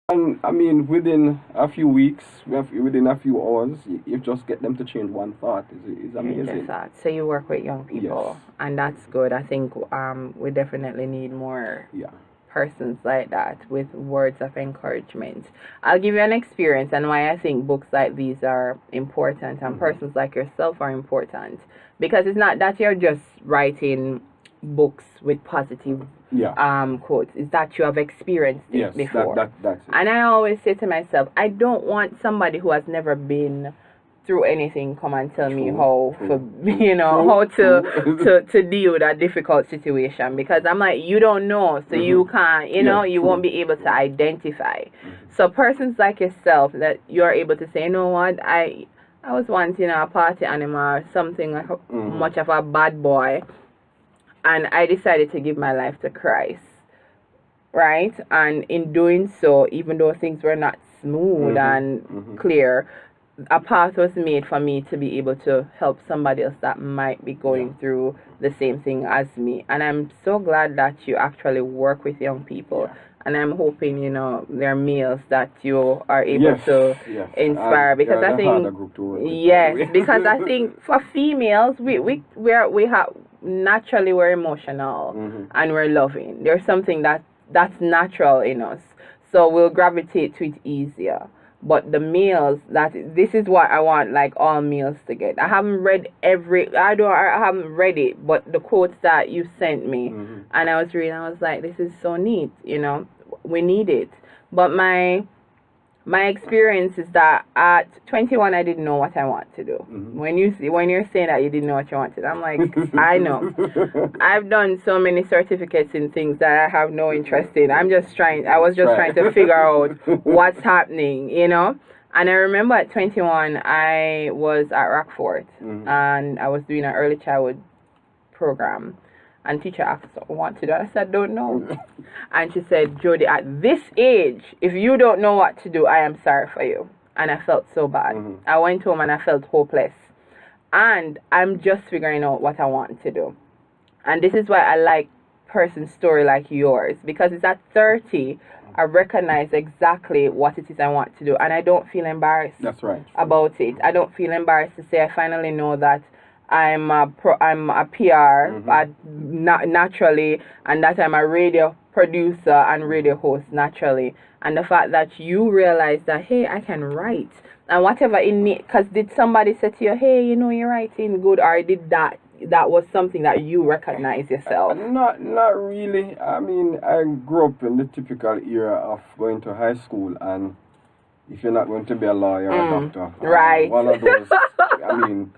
And I mean, within a few weeks, within a few hours, you just get them to change one thought. Is Change your amazing. thoughts. So you work with young Yes. people, and that's good. I think we definitely need more Yeah. persons like that with words of encouragement. I'll give you an experience and why I think books like these are important and persons like yourself are important. Because it's not that you're just writing books with positive Yeah. quotes, it's that you have experienced it Yes. before. That's it. And I always say to myself, I don't want somebody who has never been through anything come and tell me how True, for true, how true. to deal with a difficult situation, because I'm like, you don't know, so you can't, Yeah, you true. won't be able to identify. So persons like yourself that you're able to say, you know what, I was once a party animal, something like much of a bad boy, and I decided to give my life to Christ, right? And in doing so, even though things were not smooth and clear, a path was made for me to be able to help somebody else that might be going through the same thing as me. And I'm so glad that you actually work with young people. Yeah. And I'm hoping, there are males that you are able Yes, to yes. inspire, because they're I the harder think, group to work with, by the yes, way. because I think for females, we have naturally we're emotional and we're loving. There's something that's natural in us, so we'll gravitate to it easier. But the males, this is what I want, like all males to get. I haven't read I haven't read it, but the quotes that you sent me, and I was reading, I was like, this is so neat. We need it. But my experience is that at 21 I didn't know what I want to do. When you're saying that you didn't know what you wanted, I'm like, I know. I've done so many certificates in things that I have no interest in. I was just trying to figure out what's happening, And I remember at 21 I was at Rockford and I was doing an early childhood program. And teacher asked, "Want to do?" I said, "Don't know." And she said, "Jody, at this age, if you don't know what to do, I am sorry for you." And I felt so bad. I went home and I felt hopeless. And I'm just figuring out what I want to do. And this is why I like person's story like yours, because it's at 30 I recognize exactly what it is I want to do, and I don't feel embarrassed. That's right. About it. I don't feel embarrassed to say I finally know that I'm a PR naturally, and that I'm a radio producer and radio host naturally. And the fact that you realize that, hey, I can write, and whatever in me, because did somebody say to you, hey, you're writing good, or did that was something that you recognize yourself? Not really. I mean, I grew up in the typical era of going to high school, and if you're not going to be a lawyer or a doctor, right. One of those. I mean,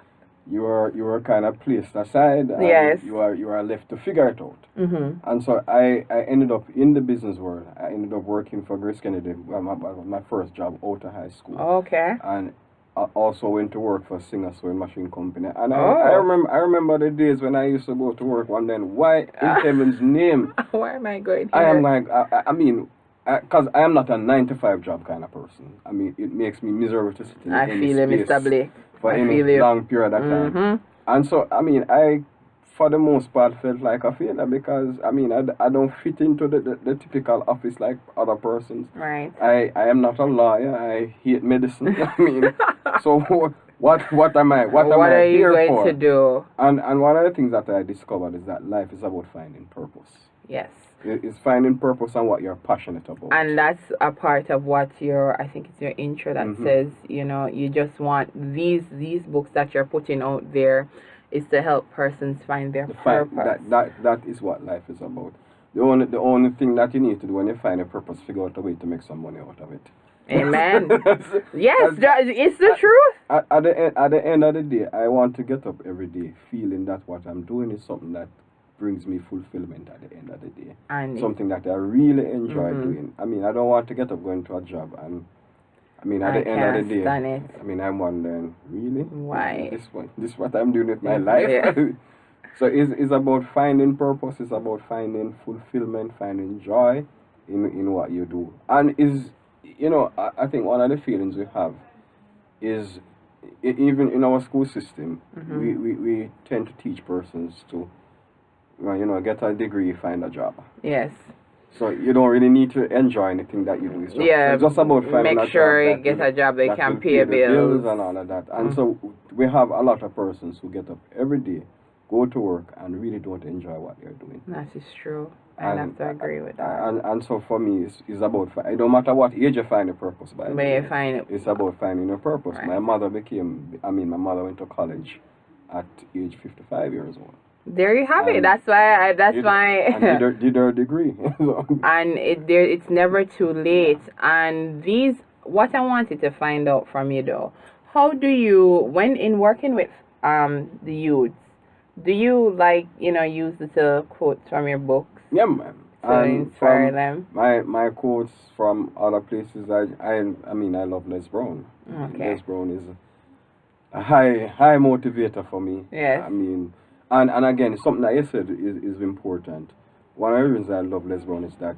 you were kind of placed aside. And yes. You are left to figure it out. And so I ended up in the business world. I ended up working for Grace Kennedy. My first job out of high school. Okay. And I also went to work for a singer sewing machine company. And I remember the days when I used to go to work one day. Why in heaven's name? Why am I going here? I am like, I mean, because I am not a 9 to 5 job kind of person. I mean, it makes me miserable to sit in any space for any long period of time. And so, I mean, I, for the most part, felt like a failure because, I mean, I don't fit into the typical office like other persons. Right. I am not a lawyer. I hate medicine. I mean, so what am I? What am I here for? What are you going to do? And one of the things that I discovered is that life is about finding purpose. Yes. It's finding purpose on what you're passionate about. And that's a part of what I think it's your intro that says, you just want these books that you're putting out there is to help persons find their purpose. That is what life is about. The only thing that you need to do when you find a purpose, figure out a way to make some money out of it. Amen. Yes, it's the truth. At the end of the day, I want to get up every day feeling that what I'm doing is something that brings me fulfillment at the end of the day. And something that I really enjoy doing. I mean, I don't want to get up going to a job and I mean, at the end of the day, I mean, I'm wondering, really? Why? This is what I'm doing with my life? Yeah. So it's about finding purpose, it's about finding fulfillment, finding joy in what you do. And I think one of the feelings we have is, even in our school system, we tend to teach persons to, get a degree, find a job. Yes. So you don't really need to enjoy anything that you do. It's just about finding make sure you get a job that can pay bills and all of that. And so we have a lot of persons who get up every day, go to work, and really don't enjoy what they're doing. That is true. I have to agree with that. And so for me, it's about, it don't matter what age you find a purpose by. It's about finding a purpose. Right. My mother went to college at age 55 years old. There you have it. That's why. And did her degree. And it's never too late. And what I wanted to find out from you though, how do you, when in working with the youths, do you use the quotes from your books? Yeah, ma'am. To inspire them. My quotes from other places. I love Les Brown. Okay. Les Brown is a high motivator for me. Yes. And again, something that you said is important. One of the reasons I love Les Brown is that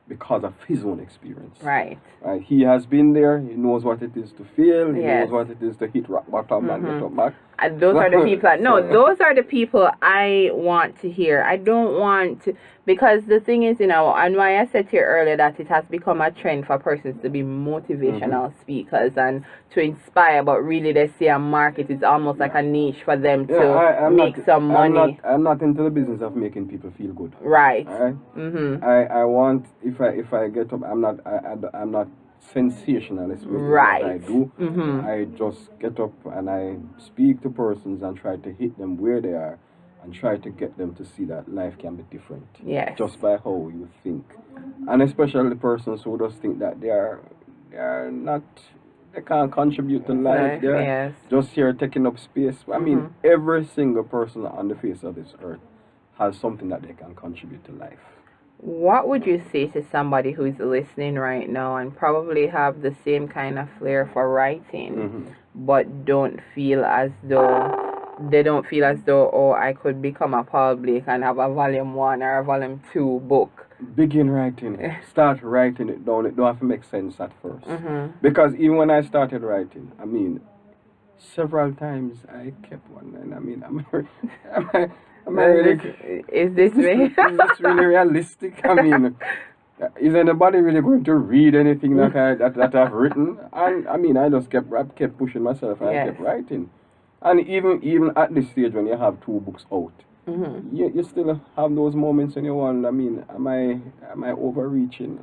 because of his own experience. Right. He has been there. He knows what it is to fail. He knows what it is to hit rock bottom and get up back. And those are the people. Those are the people I want to hear. I don't want to, because the thing is, and why I said to you earlier that it has become a trend for persons to be motivational speakers and to inspire, but really they see a market. It's almost like a niche for them to make some money. I'm not into the business of making people feel good. Right. All right. I want, if I get up, I'm not sensationalist with what I do. I just get up and I speak to persons and try to hit them where they are and try to get them to see that life can be different. Yes. Just by how you think. And especially the persons who just think that they can't contribute to life. They're just here taking up space. Every single person on the face of this earth has something that they can contribute to life. What would you say to somebody who is listening right now and probably have the same kind of flair for writing, but don't feel as though, I could become a Paul Blake and have a volume 1 or a volume 2 book? Begin writing. Start writing it down. It don't have to make sense at first. Because even when I started writing, several times I kept wondering, is this really realistic? Is anybody really going to read anything that I've written? And I just kept pushing myself and I kept writing. And even at this stage when you have 2 books out, you still have those moments when you wonder, am I overreaching?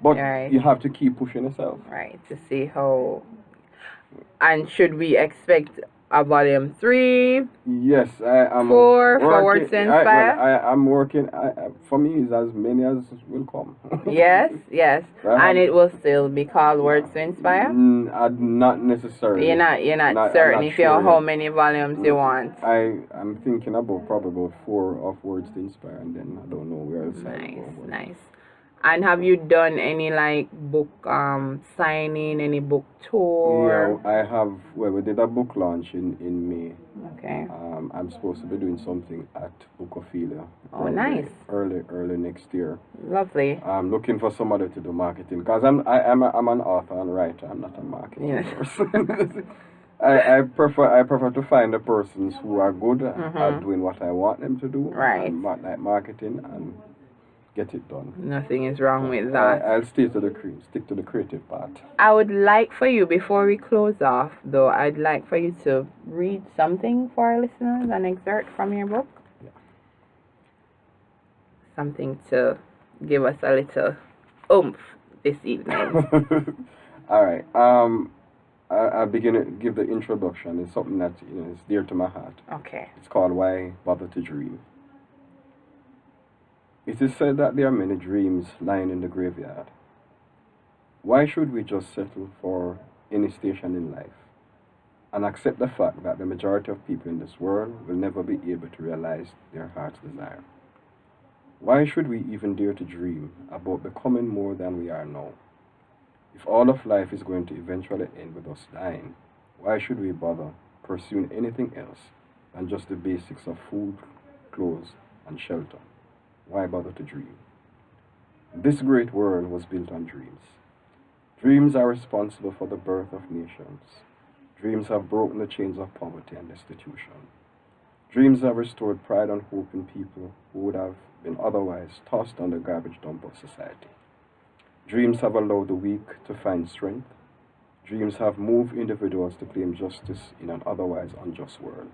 But you have to keep pushing yourself. Right, to see how. And should we expect a volume 3? Yes, I am. 4 for Words to Inspire? I'm working. For me, it's as many as will come. Yes. And it will still be called Words to Inspire? Not necessarily. You're not certain if you know how many volumes you want? I'm thinking about probably 4 of Words to Inspire, and then I don't know where else. Nice. And have you done any book signing, any book tour? Yeah, I have. Well, we did a book launch in May. Okay. I'm supposed to be doing something at Bookophilia. Oh, nice. Early next year. Lovely. I'm looking for somebody to do marketing because I'm an author and writer. I'm not a marketing person. I prefer to find the persons who are good at doing what I want them to do. Right. Like marketing and get it done. Nothing is wrong with that. I'll stick to the creative part. I would like for you, before we close off, though, I'd like for you to read something for our listeners, an excerpt from your book. Yeah. Something to give us a little oomph this evening. All right. I'll begin to give the introduction. It's something that is dear to my heart. Okay. It's called Why Bother to Dream. It is said that there are many dreams lying in the graveyard. Why should we just settle for any station in life and accept the fact that the majority of people in this world will never be able to realize their heart's desire? Why should we even dare to dream about becoming more than we are now? If all of life is going to eventually end with us dying, why should we bother pursuing anything else than just the basics of food, clothes, and shelter? Why bother to dream? This great world was built on dreams. Dreams are responsible for the birth of nations. Dreams have broken the chains of poverty and destitution. Dreams have restored pride and hope in people who would have been otherwise tossed on the garbage dump of society. Dreams have allowed the weak to find strength. Dreams have moved individuals to claim justice in an otherwise unjust world.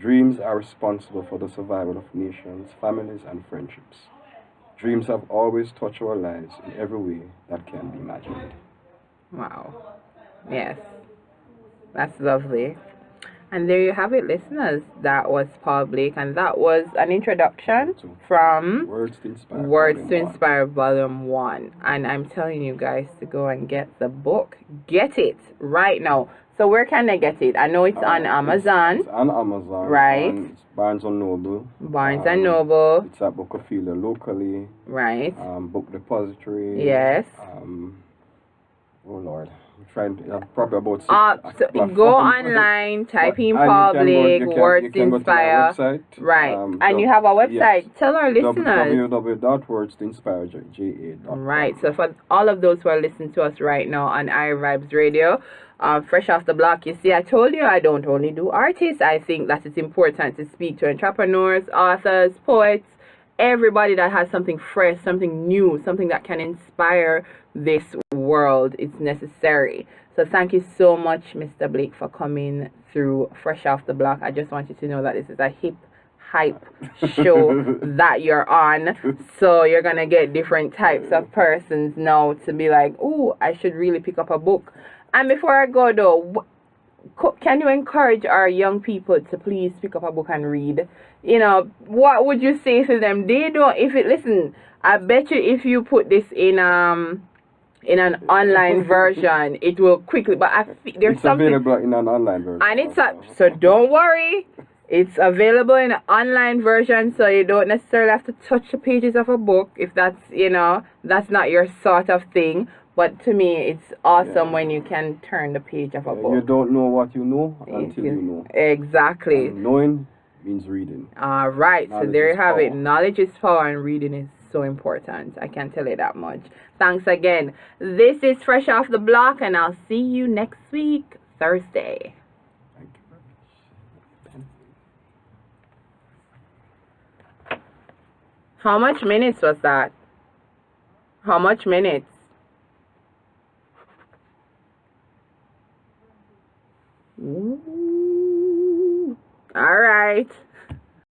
Dreams are responsible for the survival of nations, families, and friendships. Dreams have always touched our lives in every way that can be imagined. Wow. Yes. That's lovely. And there you have it, listeners. That was Paul Blake, and that was an introduction from Words to Inspire Volume 1. And I'm telling you guys to go and get the book. Get it right now. So where can I get it? I know it's on Amazon. It's on Amazon. Right. It's Barnes & Noble. Barnes & Noble. It's at Bookophilia locally. Right. Book Depository. Yes. Oh Lord. Probably about so go online, type in Paul Blake, Words to Inspire. Right. And you have a website. Yes. Tell our listeners. www.wordstoinspire.ja.com. Right. So for all of those who are listening to us right now on iVibes Radio, fresh off the block, you see, I told you I don't only do artists. I think that it's important to speak to entrepreneurs, authors, poets, everybody that has something fresh, something new, something that can inspire this world. It's necessary. So thank you so much, Mr. Blake, for coming through Fresh Off the Block. I just want you to know that this is a hype show that you're on. So you're going to get different types of persons now to be like, oh, I should really pick up a book. And before I go, though, can you encourage our young people to please pick up a book and read? You know, what would you say to them? They don't, listen, I bet you if you put this in an online version, it will quickly, but there's it's something available in an online version. And so don't worry, it's available in an online version, so you don't necessarily have to touch the pages of a book if that's, that's not your sort of thing. But to me, it's awesome when you can turn the page of a book. You don't know what you know until you know. Exactly. And knowing means reading. All right. So there you have it. Knowledge is power, and reading is so important. I can't tell you that much. Thanks again. This is Fresh Off the Block, and I'll see you next week, Thursday. Thank you. How much minutes was that? How much minutes?